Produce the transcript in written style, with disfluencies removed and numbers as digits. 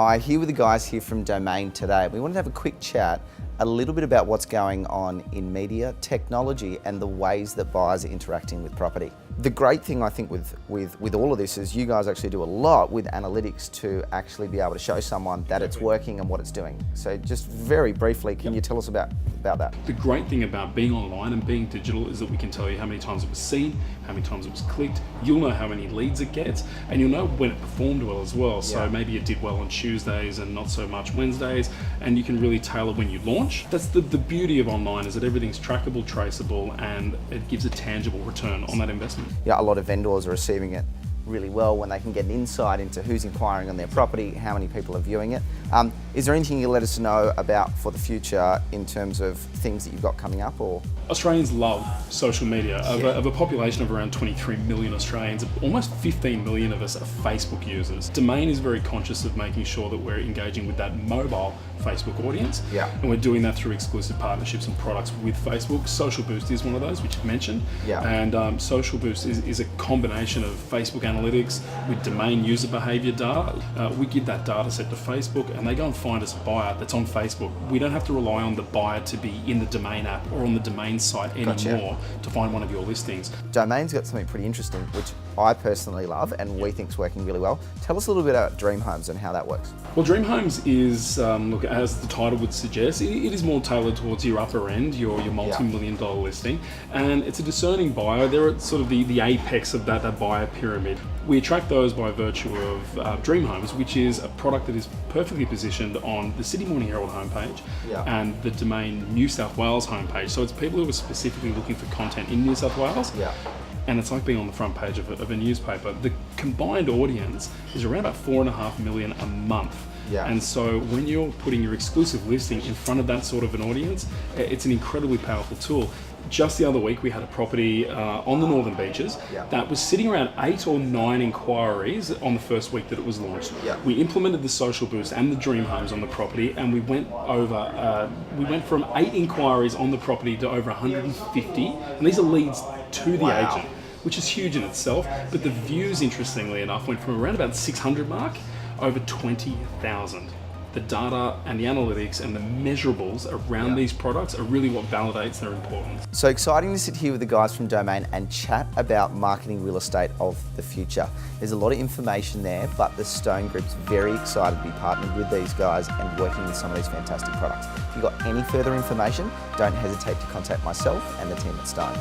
Hi, here with the guys here from Domain today. We wanted to have a quick chat, a little bit about what's going on in media, technology, and the ways that buyers are interacting with property. The great thing I think with all of this is you guys actually do a lot with analytics to actually be able to show someone that it's working and what it's doing. So just very briefly, can you tell us about that? The great thing about being online and being digital is that we can tell you how many times it was seen, how many times it was clicked, you'll know how many leads it gets, and you'll know when it performed well as well. So maybe it did well on Tuesdays and not so much Wednesdays, and you can really tailor when you launch. That's the beauty of online, is that everything's trackable, traceable, and it gives a tangible return on that investment. Yeah, a lot of vendors are receiving it really well when they can get an insight into who's inquiring on their property, how many people are viewing it. Is there anything you let us know about for the future in terms of things that you've got coming up? Or Australians love social media. Of a population of around 23 million Australians, almost 15 million of us are Facebook users. Domain is very conscious of making sure that we're engaging with that mobile Facebook audience. And we're doing that through exclusive partnerships and products with Facebook. Social Boost is one of those, which you've mentioned. And Social Boost is a combination of Facebook analytics with domain user behavior data. We give that data set to Facebook and they go and find us a buyer that's on Facebook. We don't have to rely on the buyer to be in the Domain app or on the Domain site anymore to find one of your listings. Domain's got something pretty interesting, which I personally love and we think is working really well. Tell us a little bit about Dream Homes and how that works. Well, Dream Homes is, look, as the title would suggest, it is more tailored towards your upper end, your multi-million dollar listing, and it's a discerning buyer. They're at sort of the apex of that buyer pyramid. We attract those by virtue of Dream Homes, which is a product that is perfectly positioned on the Sydney Morning Herald homepage and the Domain New South Wales homepage. So it's people who are specifically looking for content in New South Wales. And it's like being on the front page of a newspaper. The combined audience is around about 4.5 million a month. And so when you're putting your exclusive listing in front of that sort of an audience, it's an incredibly powerful tool. Just the other week, we had a property on the Northern Beaches that was sitting around 8 or 9 inquiries on the first week that it was launched. We implemented the Social Boost and the Dream Homes on the property, and we went from 8 inquiries on the property to over 150, and these are leads to the agent, which is huge in itself. But the views, interestingly enough, went from around about 600 mark over 20,000. The data and the analytics and the measurables around these products are really what validates their importance. So exciting to sit here with the guys from Domain and chat about marketing real estate of the future. There's a lot of information there, but the Stone Group's very excited to be partnered with these guys and working with some of these fantastic products. If you've got any further information, don't hesitate to contact myself and the team at Stone.